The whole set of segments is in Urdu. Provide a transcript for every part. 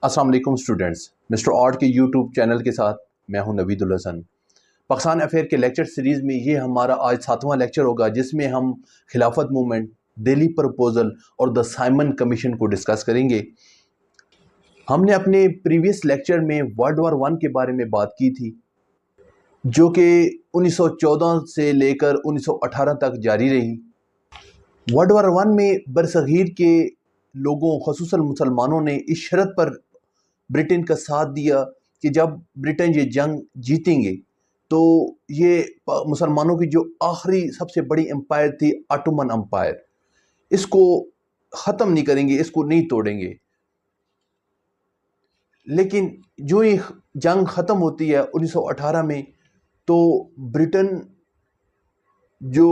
السلام علیکم اسٹوڈنٹس، مسٹر آرٹ کے یوٹیوب چینل کے ساتھ میں ہوں نوید الحسن۔ پاکستان افیئر کے لیکچر سیریز میں یہ ہمارا آج 7واں لیکچر ہوگا، جس میں ہم خلافت موومنٹ، دہلی پرپوزل اور دا سائمن کمیشن کو ڈسکس کریں گے۔ ہم نے اپنے پریویس لیکچر میں ورلڈ وار 1 کے بارے میں بات کی تھی، جو کہ 1914 سے لے کر 1918 تک جاری رہی۔ ورلڈ وار 1 میں برصغیر کے لوگوں خصوصاً مسلمانوں نے اس شرط پر برٹن کا ساتھ دیا کہ جب برٹن یہ جنگ جیتیں گے تو یہ مسلمانوں کی جو آخری سب سے بڑی امپائر تھی آٹومن امپائر، اس کو ختم نہیں کریں گے، اس کو نہیں توڑیں گے۔ لیکن جو ہی جنگ ختم ہوتی ہے 1918 میں، تو برٹن جو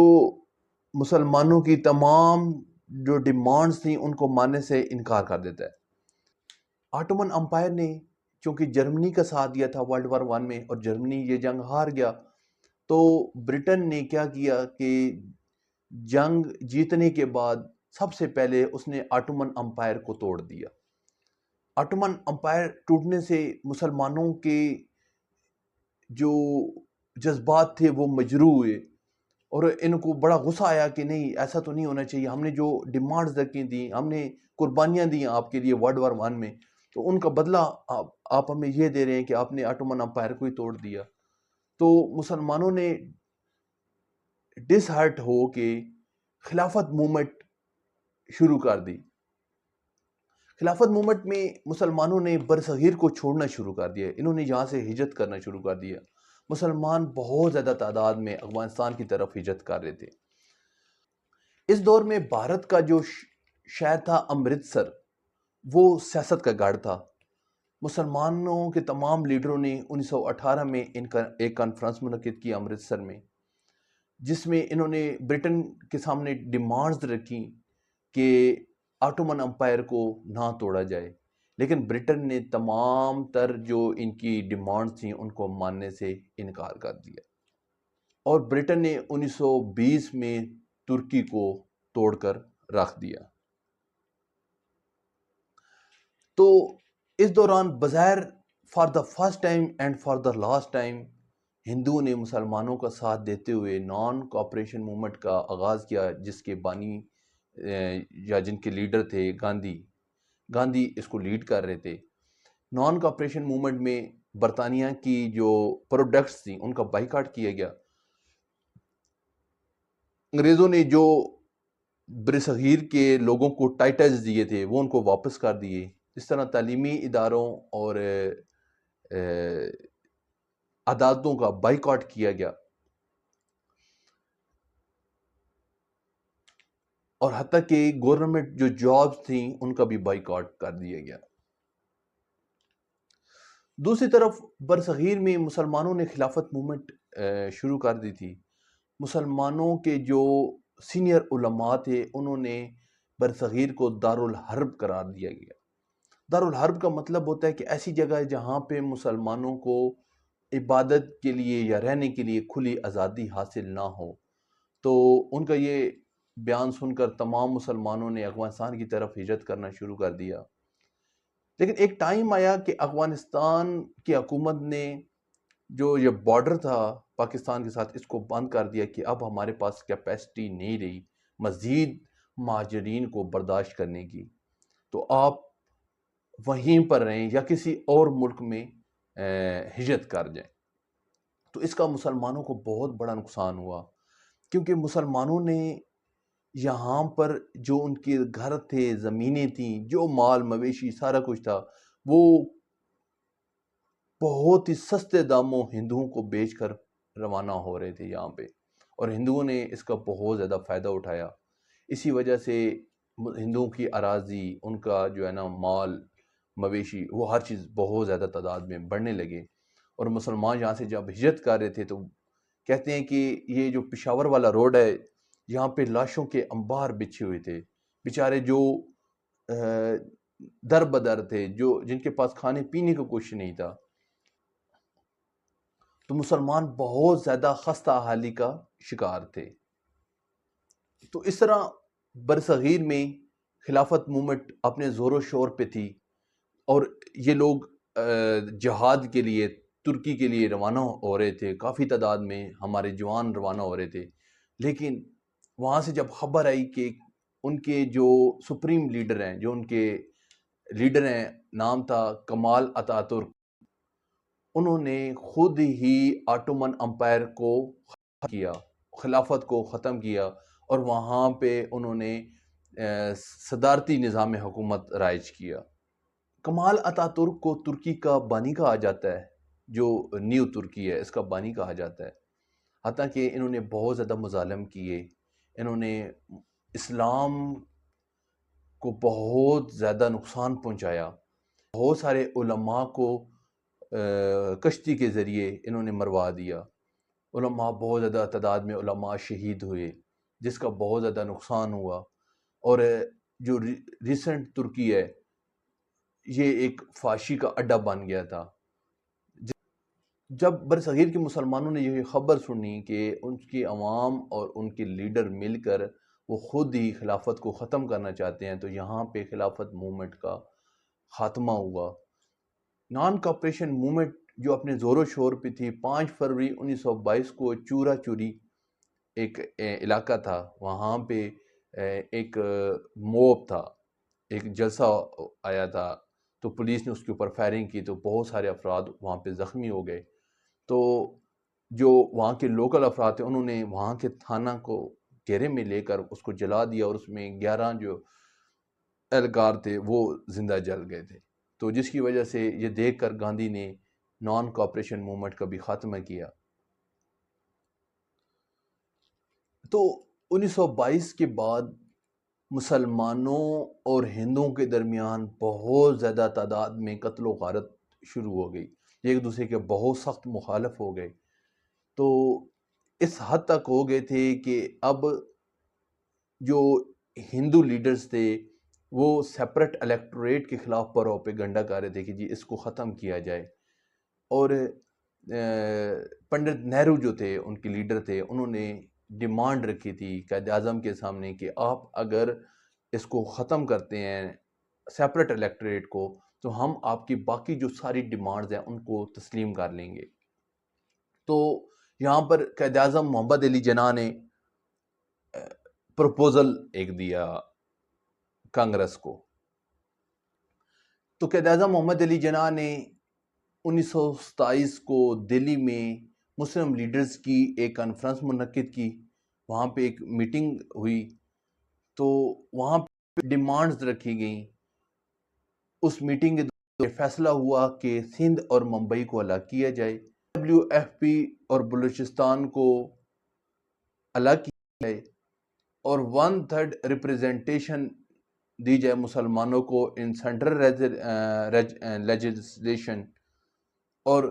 مسلمانوں کی تمام جو ڈیمانڈز تھیں ان کو ماننے سے انکار کر دیتا ہے۔ آٹومن امپائر نے چونکہ جرمنی کا ساتھ دیا تھا ورلڈ وار 1 میں اور جرمنی یہ جنگ ہار گیا، تو برٹن نے کیا کیا کہ جنگ جیتنے کے بعد سب سے پہلے اس نے آٹومن امپائر کو توڑ دیا۔ آٹومن امپائر ٹوٹنے سے مسلمانوں کے جو جذبات تھے وہ مجروح ہوئے اور ان کو بڑا غصہ آیا کہ نہیں، ایسا تو نہیں ہونا چاہیے، ہم نے جو ڈیمانڈز رکھی تھیں، ہم نے قربانیاں دی آپ کے لیے ورلڈ وار 1 میں، تو ان کا بدلہ آپ ہمیں یہ دے رہے ہیں کہ آپ نے آٹومن امپائر کو ہی توڑ دیا۔ تو مسلمانوں نے ڈس ہارٹ ہو کے خلافت موومنٹ شروع کر دی۔ خلافت موومنٹ میں مسلمانوں نے برصغیر کو چھوڑنا شروع کر دیا، انہوں نے یہاں سے ہجرت کرنا شروع کر دیا۔ مسلمان بہت زیادہ تعداد میں افغانستان کی طرف ہجرت کر رہے تھے۔ اس دور میں بھارت کا جو شہر تھا امرتسر، وہ سیاست کا گڑھ تھا۔ مسلمانوں کے تمام لیڈروں نے 1918 میں ایک کانفرنس منعقد کی امرتسر میں، جس میں انہوں نے برٹن کے سامنے ڈیمانڈز رکھی کہ آٹومن امپائر کو نہ توڑا جائے، لیکن برٹن نے تمام تر جو ان کی ڈیمانڈز تھیں ان کو ماننے سے انکار کر دیا، اور برٹن نے 1920 میں ترکی کو توڑ کر رکھ دیا۔ تو اس دوران بظاہر for the first time and for the last time ہندوؤں نے مسلمانوں کا ساتھ دیتے ہوئے نان کوآپریشن موومنٹ کا آغاز کیا، جس کے بانی یا جن کے لیڈر تھے گاندھی اس کو لیڈ کر رہے تھے۔ نان کوآپریشن موومنٹ میں برطانیہ کی جو پروڈکٹس تھیں ان کا بائیکاٹ کیا گیا۔ انگریزوں نے جو برصغیر کے لوگوں کو ٹائٹلز دیے تھے وہ ان کو واپس کر دیے۔ اس طرح تعلیمی اداروں اور عدالتوں کا بائیکاٹ کیا گیا، اور حتیٰ کہ گورنمنٹ جو جابز تھیں ان کا بھی بائیکاٹ کر دیا گیا۔ دوسری طرف برصغیر میں مسلمانوں نے خلافت موومنٹ شروع کر دی تھی۔ مسلمانوں کے جو سینئر علماء تھے انہوں نے برصغیر کو دارالحرب قرار دیا گیا۔ دارالحرب کا مطلب ہوتا ہے کہ ایسی جگہ ہے جہاں پہ مسلمانوں کو عبادت کے لیے یا رہنے کے لیے کھلی آزادی حاصل نہ ہو۔ تو ان کا یہ بیان سن کر تمام مسلمانوں نے افغانستان کی طرف ہجرت کرنا شروع کر دیا۔ لیکن ایک ٹائم آیا کہ افغانستان کی حکومت نے جو یہ بارڈر تھا پاکستان کے ساتھ، اس کو بند کر دیا کہ اب ہمارے پاس کیپیسٹی نہیں رہی مزید مہاجرین کو برداشت کرنے کی، تو آپ وہیں پر رہیں یا کسی اور ملک میں ہجرت کر جائیں۔ تو اس کا مسلمانوں کو بہت بڑا نقصان ہوا، کیونکہ مسلمانوں نے یہاں پر جو ان کے گھر تھے، زمینیں تھیں، جو مال مویشی سارا کچھ تھا، وہ بہت ہی سستے داموں ہندوؤں کو بیچ کر روانہ ہو رہے تھے یہاں پہ، اور ہندوؤں نے اس کا بہت زیادہ فائدہ اٹھایا۔ اسی وجہ سے ہندوؤں کی اراضی، ان کا جو ہے نا مال مویشی، وہ ہر چیز بہت زیادہ تعداد میں بڑھنے لگے، اور مسلمان یہاں سے جب ہجرت کر رہے تھے تو کہتے ہیں کہ یہ جو پشاور والا روڈ ہے، یہاں پہ لاشوں کے انبار بچھے ہوئے تھے، بیچارے جو در بدر تھے، جن کے پاس کھانے پینے کو کچھ نہیں تھا۔ تو مسلمان بہت زیادہ خستہ حالی کا شکار تھے۔ تو اس طرح برصغیر میں خلافت موومنٹ اپنے زور و شور پہ تھی۔ اور یہ لوگ جہاد کے لیے ترکی کے لیے روانہ ہو رہے تھے، کافی تعداد میں ہمارے جوان روانہ ہو رہے تھے، لیکن وہاں سے جب خبر آئی کہ ان کے جو سپریم لیڈر ہیں، جو ان کے لیڈر ہیں، نام تھا کمال اتا ترک، انہوں نے خود ہی آٹومن امپائر کو ختم کیا، خلافت کو ختم کیا، اور وہاں پہ انہوں نے صدارتی نظام حکومت رائج کیا۔ کمال اتا ترک کو ترکی کا بانی کہا جاتا ہے، جو نیو ترکی ہے اس کا بانی کہا جاتا ہے، حتیٰ کہ انہوں نے بہت زیادہ مظالم کیے، انہوں نے اسلام کو بہت زیادہ نقصان پہنچایا، بہت سارے علماء کو کشتی کے ذریعے انہوں نے مروا دیا، علماء بہت زیادہ تعداد میں علماء شہید ہوئے، جس کا بہت زیادہ نقصان ہوا۔ اور جو ریسنٹ ترکی ہے یہ ایک فاشی کا اڈا بن گیا تھا۔ جب برصغیر کے مسلمانوں نے یہ خبر سنی کہ ان کی عوام اور ان کے لیڈر مل کر وہ خود ہی خلافت کو ختم کرنا چاہتے ہیں، تو یہاں پہ خلافت موومنٹ کا خاتمہ ہوا۔ نان کاپریشن موومنٹ جو اپنے زور و شور پہ تھی، 5 فروری 1922 کو چورا چوری ایک علاقہ تھا، وہاں پہ ایک موب تھا، ایک جلسہ آیا تھا، تو پولیس نے اس کے اوپر فائرنگ کی، تو بہت سارے افراد وہاں پہ زخمی ہو گئے۔ تو جو وہاں کے لوکل افراد تھے انہوں نے وہاں کے تھانہ کو گھیرے میں لے کر اس کو جلا دیا، اور اس میں 11 جو اہلکار تھے وہ زندہ جل گئے تھے، تو جس کی وجہ سے یہ دیکھ کر گاندھی نے نان کوآپریشن موومنٹ کا بھی خاتمہ کیا۔ تو 1922 کے بعد مسلمانوں اور ہندوؤں کے درمیان بہت زیادہ تعداد میں قتل و غارت شروع ہو گئی، ایک دوسرے کے بہت سخت مخالف ہو گئے، تو اس حد تک ہو گئے تھے کہ اب جو ہندو لیڈرز تھے وہ سیپریٹ الیکٹوریٹ کے خلاف پروپیگنڈا کر رہے تھے کہ جی اس کو ختم کیا جائے، اور پنڈت نہرو جو تھے ان کے لیڈر تھے، انہوں نے ڈیمانڈ رکھی تھی قائد اعظم کے سامنے کہ آپ اگر اس کو ختم کرتے ہیں سیپریٹ الیکٹوریٹ کو، تو ہم آپ کی باقی جو ساری ڈیمانڈز ہیں ان کو تسلیم کر لیں گے۔ تو یہاں پر قائد اعظم محمد علی جناح نے پروپوزل ایک دیا کانگریس کو، تو قائد اعظم محمد علی جناح نے 1927 کو دلی میں مسلم لیڈرز کی ایک کانفرنس منعقد کی، وہاں پہ ایک میٹنگ ہوئی، تو وہاں پہ ڈیمانڈز رکھی گئیں۔ اس میٹنگ کے دوران فیصلہ ہوا کہ سندھ اور ممبئی کو الگ کیا جائے، WFP اور بلوچستان کو الگ کیا جائے، اور 1/3 ریپریزنٹیشن دی جائے مسلمانوں کو ان سینٹرل لیجسلیشن، اور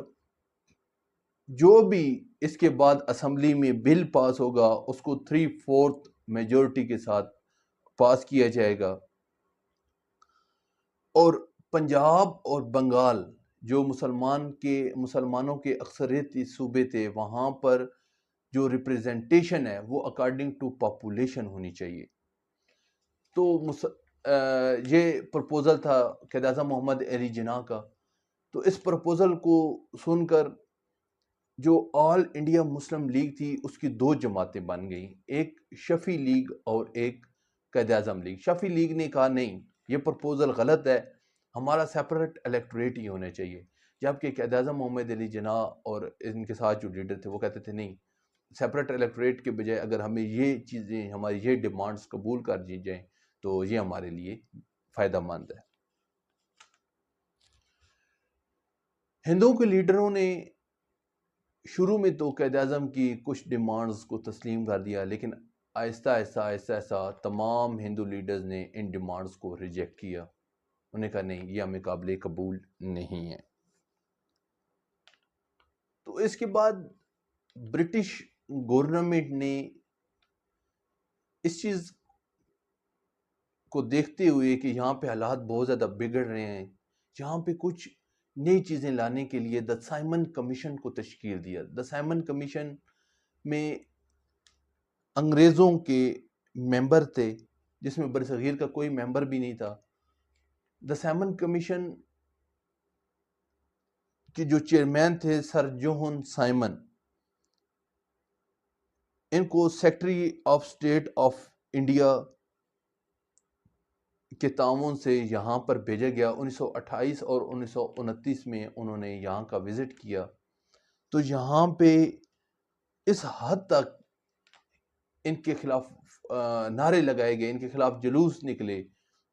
جو بھی اس کے بعد اسمبلی میں بل پاس ہوگا اس کو 3/4 میجورٹی کے ساتھ پاس کیا جائے گا، اور پنجاب اور بنگال جو مسلمانوں کے اکثریتی صوبے تھے، وہاں پر جو ریپریزنٹیشن ہے وہ اکارڈنگ ٹو پاپولیشن ہونی چاہیے۔ تو یہ پرپوزل تھا قائد اعظم محمد علی جناح کا۔ تو اس پرپوزل کو سن کر جو آل انڈیا مسلم لیگ تھی اس کی 2 جماعتیں بن گئیں، ایک شفیع لیگ اور ایک قائد اعظم لیگ۔ شفیع لیگ نے کہا نہیں یہ پرپوزل غلط ہے، ہمارا سیپریٹ الیکٹوریٹ ہی ہونا چاہیے، جبکہ قائد اعظم محمد علی جناح اور ان کے ساتھ جو لیڈر تھے وہ کہتے تھے نہیں، سیپریٹ الیکٹوریٹ کے بجائے اگر ہمیں یہ چیزیں، ہماری یہ ڈیمانڈز قبول کر دی جائیں تو یہ ہمارے لیے فائدہ مند ہے۔ ہندوؤں کے لیڈروں نے شروع میں تو قائد اعظم کی کچھ ڈیمانڈز کو تسلیم کر دیا، لیکن آہستہ آہستہ تمام ہندو لیڈرز نے ان ڈیمانڈز کو ریجیکٹ کیا، انہوں نے کہا نہیں یہ ہمیں قابل قبول نہیں ہے۔ تو اس کے بعد برٹش گورنمنٹ نے اس چیز کو دیکھتے ہوئے کہ یہاں پہ حالات بہت زیادہ بگڑ رہے ہیں، یہاں پہ کچھ نئی چیزیں لانے کے لیے دا سائمن کمیشن کو تشکیل دیا۔ دا سائمن کمیشن میں انگریزوں کے ممبر تھے، جس میں برصغیر کا کوئی ممبر بھی نہیں تھا۔ دا سائمن کمیشن کے جو چیئرمین تھے سر جوہن سائمن، ان کو secretary of state of India کے تعاون سے یہاں پر بھیجا گیا۔ 1928 اور 1929 میں انہوں نے یہاں کا وزٹ کیا، تو یہاں پہ اس حد تک ان کے خلاف نعرے لگائے گئے، ان کے خلاف جلوس نکلے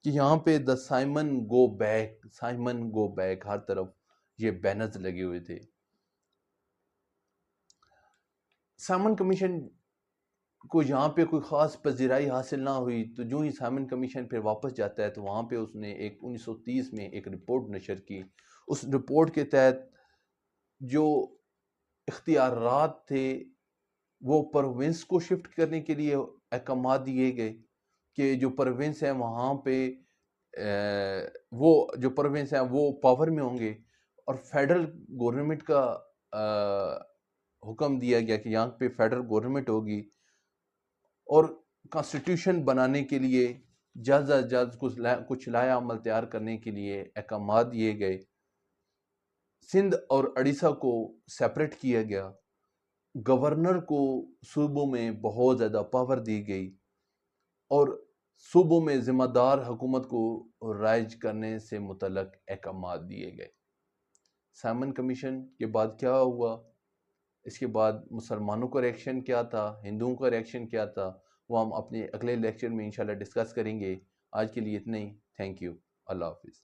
کہ یہاں پہ دا Simon go back, Simon go back, ہر طرف یہ بینرز لگے ہوئے تھے۔ سائمن کمیشن کو یہاں پہ کوئی خاص پذیرائی حاصل نہ ہوئی، تو جو ہی سائمن کمیشن پھر واپس جاتا ہے تو وہاں پہ اس نے 1930 میں ایک رپورٹ نشر کی۔ اس رپورٹ کے تحت جو اختیارات تھے وہ پروونس کو شفٹ کرنے کے لیے احکامات دیے گئے کہ جو پروونس ہیں وہاں پہ وہ جو پروونس ہیں وہ پاور میں ہوں گے، اور فیڈرل گورنمنٹ کا حکم دیا گیا کہ یہاں پہ فیڈرل گورنمنٹ ہوگی، اور کانسٹیٹیوشن بنانے کے لیے جلد از جلد کچھ لائحہ عمل تیار کرنے کے لیے احکامات دیے گئے۔ سندھ اور اڑیسہ کو سیپریٹ کیا گیا، گورنر کو صوبوں میں بہت زیادہ پاور دی گئی، اور صوبوں میں ذمہ دار حکومت کو رائج کرنے سے متعلق احکامات دیے گئے۔ سائمن کمیشن کے بعد کیا ہوا، اس کے بعد مسلمانوں کا ریئیکشن کیا تھا، ہندوؤں کا ریئیکشن کیا تھا، وہ ہم اپنے اگلے لیکچر میں انشاءاللہ ڈسکس کریں گے۔ آج کے لیے اتنا ہی، تھینک یو، اللہ حافظ۔